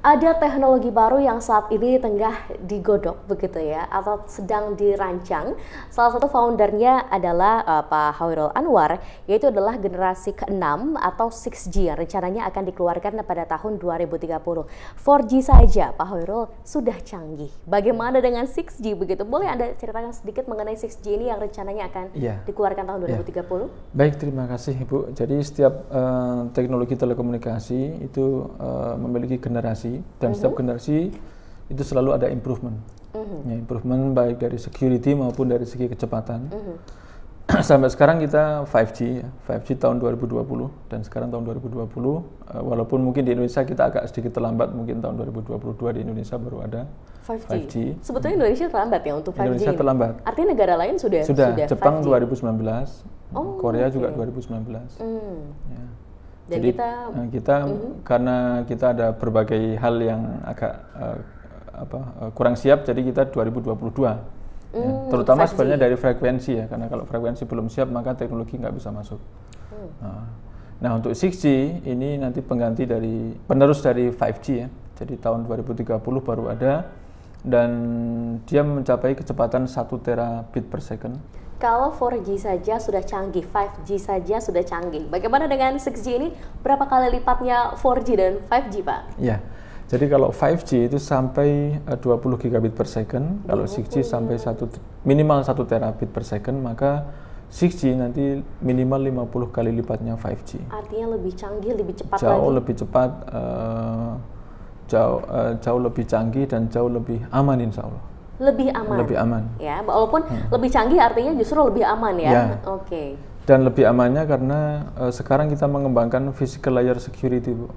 Ada teknologi baru yang saat ini tengah digodok begitu ya, atau sedang dirancang. Salah satu foundernya adalah Pak Hoirul Anwar, yaitu adalah generasi ke-6 atau 6G yang rencananya akan dikeluarkan pada tahun 2030. 4G saja Pak Hoirul sudah canggih. Bagaimana dengan 6G begitu? Boleh Anda ceritakan sedikit mengenai 6G ini yang rencananya akan dikeluarkan tahun 2030? Baik, terima kasih Ibu. Jadi setiap teknologi telekomunikasi itu memiliki generasi. Dan setiap generasi itu selalu ada improvement. Ya, improvement baik dari security maupun dari segi kecepatan. Sampai sekarang kita 5G, 5G tahun 2020 dan sekarang tahun 2020. Walaupun mungkin di Indonesia kita agak sedikit terlambat, mungkin tahun 2022 di Indonesia baru ada 5G. Sebetulnya Indonesia terlambat ya untuk 5G. Indonesia terlambat. Artinya negara lain sudah Jepang 5G. 2019, Korea juga 2019. Ya. Dan jadi kita karena kita ada berbagai hal yang agak kurang siap, jadi kita 2022 ya, terutama sebenarnya dari frekuensi ya, karena kalau frekuensi belum siap maka teknologi nggak bisa masuk. Nah untuk 6G ini nanti pengganti dari penerus dari 5G ya, jadi tahun 2030 baru ada dan dia mencapai kecepatan 1 terabit per second. Kalau 4G saja sudah canggih, 5G saja sudah canggih. Bagaimana dengan 6G ini? Berapa kali lipatnya 4G dan 5G, Pak? Ya, jadi kalau 5G itu sampai 20 gigabit per second, kalau 6G sampai minimal 1 terabit per second, maka 6G nanti minimal 50 kali lipatnya 5G. Artinya lebih canggih, lebih cepat jauh lagi? Lebih cepat, jauh lebih canggih dan jauh lebih aman insya Allah. Lebih aman. Lebih aman. Ya, walaupun lebih canggih artinya justru lebih aman ya. Oke. Dan lebih amannya karena sekarang kita mengembangkan physical layer security, Bu.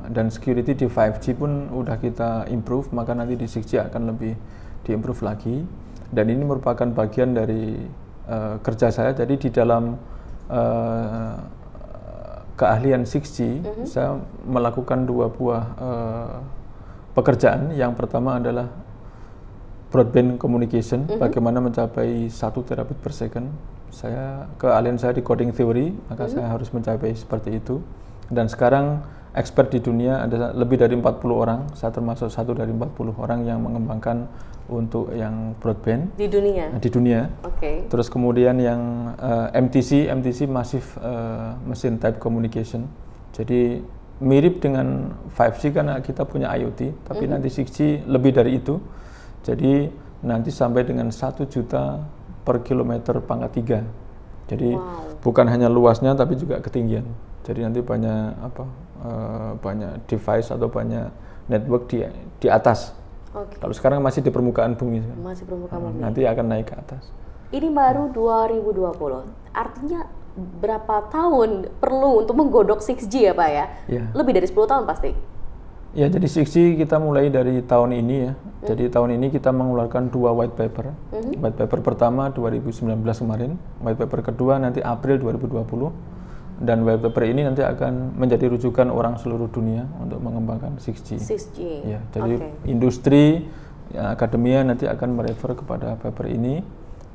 Dan security di 5G pun udah kita improve, maka nanti di 6G akan lebih diimprove lagi. Dan ini merupakan bagian dari kerja saya. Jadi di dalam keahlian 6G, saya melakukan 2 buah pekerjaan. Yang pertama adalah broadband communication, bagaimana mencapai 1 terabit per second. Keahlian saya di coding theory, maka saya harus mencapai seperti itu. Dan sekarang expert di dunia ada lebih dari 40 orang, saya termasuk satu dari 40 orang yang mengembangkan untuk yang broadband di dunia. Di dunia. Oke. Terus kemudian yang MTC Massive Machine Type Communication. Jadi mirip dengan 5G karena kita punya IoT, tapi nanti 6G lebih dari itu. Jadi nanti sampai dengan 1 juta per kilometer pangkat 3. Jadi bukan hanya luasnya tapi juga ketinggian. Jadi nanti banyak banyak device atau banyak network di atas. Kalau sekarang masih di permukaan bumi. Masih permukaan bumi. Nanti akan naik ke atas. Ini baru 2020. Artinya berapa tahun perlu untuk menggodok 6G ya Pak ya? Lebih dari 10 tahun pasti. Ya, jadi 6G kita mulai dari tahun ini ya. Jadi tahun ini kita mengeluarkan 2 white paper. White paper pertama 2019 kemarin, white paper kedua nanti April 2020. Dan white paper ini nanti akan menjadi rujukan orang seluruh dunia untuk mengembangkan 6G. 6G. Ya, jadi industri, ya, akademia nanti akan merefer kepada paper ini.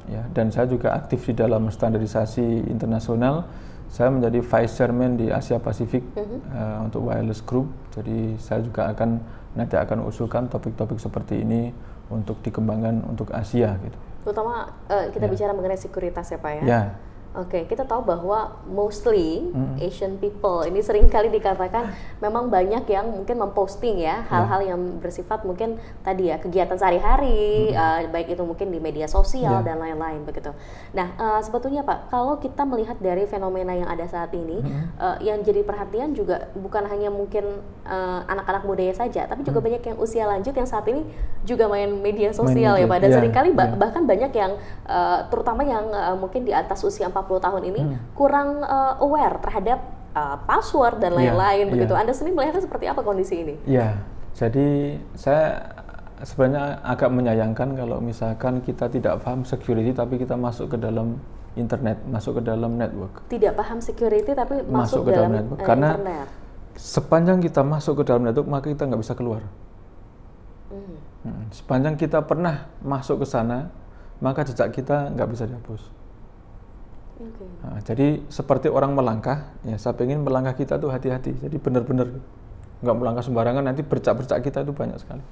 Ya, dan saya juga aktif di dalam standarisasi internasional. Saya menjadi Vice Chairman di Asia Pasifik untuk Wireless Group. Jadi saya juga nanti akan usulkan topik-topik seperti ini untuk dikembangkan untuk Asia gitu. Terutama kita bicara mengenai sekuritas ya Pak ya? Ya. Oke, kita tahu bahwa mostly Asian people ini sering kali dikatakan memang banyak yang mungkin memposting ya hal-hal yang bersifat mungkin tadi ya kegiatan sehari-hari, baik itu mungkin di media sosial dan lain-lain begitu. Nah, sebetulnya Pak, kalau kita melihat dari fenomena yang ada saat ini, yang jadi perhatian juga bukan hanya mungkin anak-anak mudanya saja, tapi juga banyak yang usia lanjut yang saat ini juga main media sosial ya Pak. Dan seringkali bahkan banyak yang terutama yang mungkin di atas usia 40 tahun ini kurang aware terhadap password dan lain-lain begitu. Anda sendiri melihatnya seperti apa kondisi ini? Ya, jadi saya sebenarnya agak menyayangkan kalau misalkan kita tidak paham security tapi kita masuk ke dalam internet, masuk ke dalam network. Tidak paham security tapi masuk ke dalam network. Karena internet. Sepanjang kita masuk ke dalam network maka kita nggak bisa keluar. Sepanjang kita pernah masuk ke sana maka jejak kita nggak bisa dihapus. Nah, jadi seperti orang melangkah, ya saya pengen melangkah kita tuh hati-hati, jadi benar-benar. nggak melangkah sembarangan, nanti bercak-bercak kita itu banyak sekali.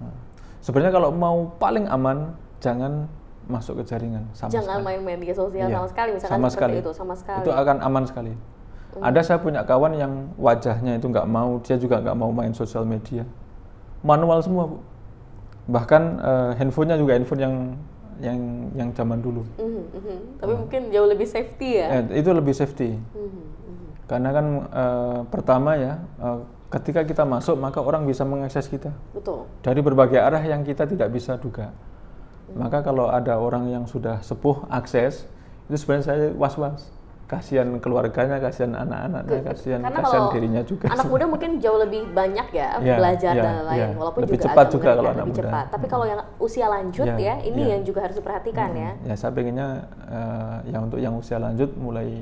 Nah, sebenarnya kalau mau paling aman, jangan masuk ke jaringan sama jangan sekali. main media sosial sama sekali, misalkan sama seperti sekali. itu, sama sekali. Itu akan aman sekali. Ada saya punya kawan yang wajahnya itu nggak mau, dia juga nggak mau main sosial media, manual semua, Bu. Bahkan handphonenya juga handphone yang zaman dulu. Tapi mungkin jauh lebih safety ya. Itu lebih safety. Karena kan pertama ya, ketika kita masuk maka orang bisa mengakses kita. Betul. Dari berbagai arah yang kita tidak bisa duga. Maka kalau ada orang yang sudah sepuh akses, itu sebenarnya saya was-was. Kasihan keluarganya, kasihan anak-anaknya, kasihan dirinya juga. Anak muda mungkin jauh lebih banyak ya belajar dan lain, walaupun lebih juga cepat agak juga kalau anak lebih muda. cepat. Tapi kalau yang usia lanjut ini yang juga harus diperhatikan ya. Ya saya pengennya untuk yang usia lanjut mulai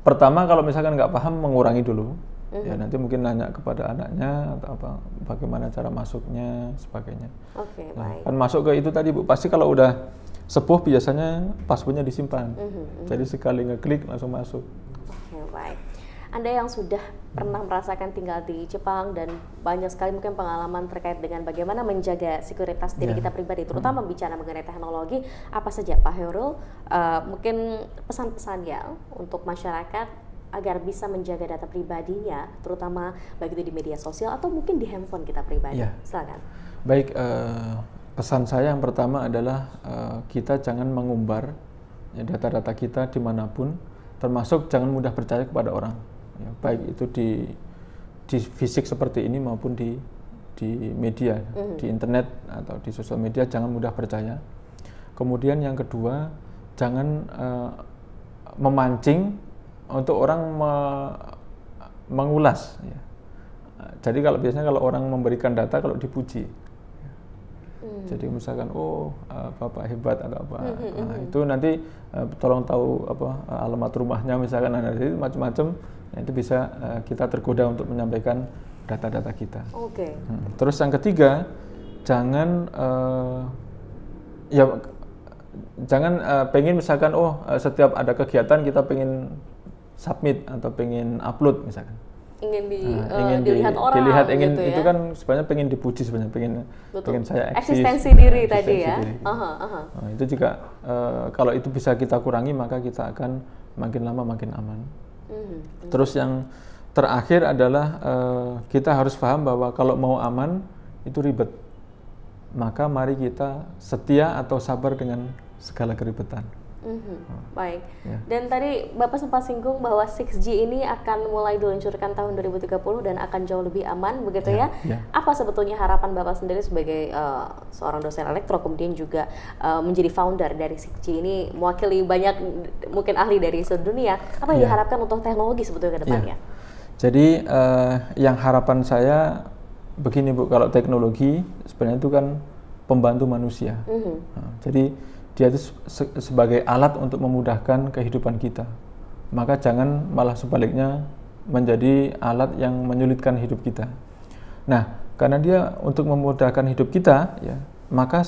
pertama kalau misalkan nggak paham mengurangi dulu. Ya nanti mungkin nanya kepada anaknya atau apa, bagaimana cara masuknya, sebagainya. Oke, baik. Kan masuk ke itu tadi Bu, pasti kalau udah sepuh biasanya passwordnya disimpan. Jadi sekali ngeklik langsung masuk. Oke, baik. Anda yang sudah pernah merasakan tinggal di Jepang dan banyak sekali mungkin pengalaman terkait dengan bagaimana menjaga sekuritas diri kita pribadi, terutama bicara mengenai teknologi, apa saja Pak Khairul mungkin pesan-pesannya untuk masyarakat agar bisa menjaga data pribadinya, terutama baik itu di media sosial atau mungkin di handphone kita pribadi. Silakan. Baik, pesan saya yang pertama adalah kita jangan mengumbar data-data kita dimanapun, termasuk jangan mudah percaya kepada orang. Ya, baik itu di fisik seperti ini maupun di media, di internet atau di sosial media, jangan mudah percaya. Kemudian yang kedua, jangan memancing untuk orang mengulas. Ya. Jadi biasanya kalau orang memberikan data kalau dipuji. Jadi misalkan Bapak hebat atau apa. Nah, itu nanti tolong tahu alamat rumahnya misalkan ada itu macam-macam. Nah, itu bisa kita tergoda untuk menyampaikan data-data kita. Oke. Terus yang ketiga, jangan pengen misalkan setiap ada kegiatan kita pengen submit atau pengen upload misalkan. Ingin dilihat orang ingin gitu ya? Itu kan sebenarnya pengen dipuji, sebenarnya pengen saya eksis, eksistensi diri tadi ya. Nah, itu juga kalau itu bisa kita kurangi maka kita akan makin lama makin aman. Terus yang terakhir adalah kita harus paham bahwa kalau mau aman itu ribet, maka mari kita setia atau sabar dengan segala keribetan. Baik. Dan tadi Bapak sempat singgung bahwa 6G ini akan mulai diluncurkan tahun 2030 dan akan jauh lebih aman, begitu ya? Apa sebetulnya harapan Bapak sendiri sebagai seorang dosen elektro, kemudian juga menjadi founder dari 6G ini, mewakili banyak mungkin ahli dari seluruh dunia? Apa yang diharapkan untuk teknologi sebetulnya ke depannya? Jadi yang harapan saya begini Bu, kalau teknologi sebenarnya itu kan pembantu manusia. Jadi dia itu sebagai alat untuk memudahkan kehidupan kita. Maka jangan malah sebaliknya menjadi alat yang menyulitkan hidup kita. Nah, karena dia untuk memudahkan hidup kita, ya, maka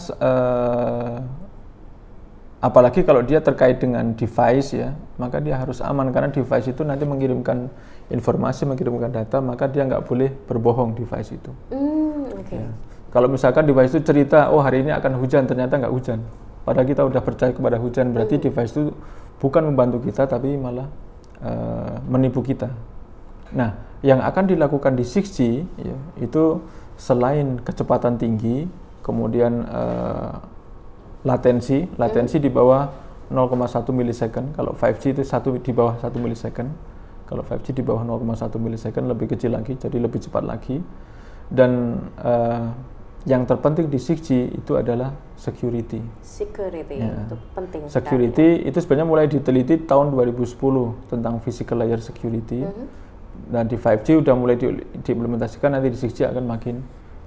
apalagi kalau dia terkait dengan device, ya, maka dia harus aman karena device itu nanti mengirimkan informasi, mengirimkan data, maka dia nggak boleh berbohong device itu. Ya. Kalau misalkan device itu cerita, hari ini akan hujan, ternyata nggak hujan. Padahal kita udah percaya kepada hujan, berarti device itu bukan membantu kita, tapi malah menipu kita. Nah, yang akan dilakukan di 6G ya, itu selain kecepatan tinggi, kemudian latensi di bawah 0,1 milisecond. Kalau 5G itu di bawah 1 milisecond. Kalau 5G di bawah 0,1 milisecond, lebih kecil lagi, jadi lebih cepat lagi. Dan yang terpenting di 6G itu adalah security. Itu penting. Security itu sebenarnya mulai diteliti tahun 2010 tentang physical layer security. Dan di 5G udah mulai diimplementasikan, nanti di 6G akan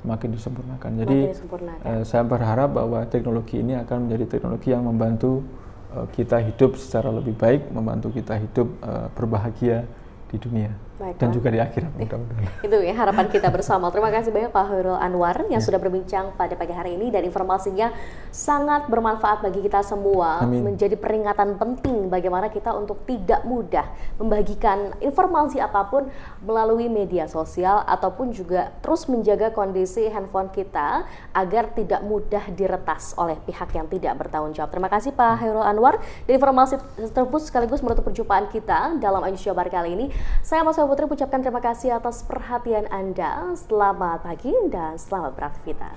makin disempurnakan. Jadi saya berharap bahwa teknologi ini akan menjadi teknologi yang membantu kita hidup secara lebih baik, membantu kita hidup berbahagia di dunia. dan juga di akhirat mudah-mudahan. Itu ya harapan kita bersama. Terima kasih banyak Pak Khairul Anwar yang sudah berbincang pada pagi hari ini, dan informasinya sangat bermanfaat bagi kita semua. Amin. Menjadi peringatan penting bagaimana kita untuk tidak mudah membagikan informasi apapun melalui media sosial, ataupun juga terus menjaga kondisi handphone kita agar tidak mudah diretas oleh pihak yang tidak bertanggung jawab. Terima kasih Pak Khairul Anwar. Dan informasi tersebut sekaligus menutup perjumpaan kita dalam Ayu Jabar kali ini. Saya Mas Putri ucapkan terima kasih atas perhatian Anda. Selamat pagi dan selamat beraktivitas.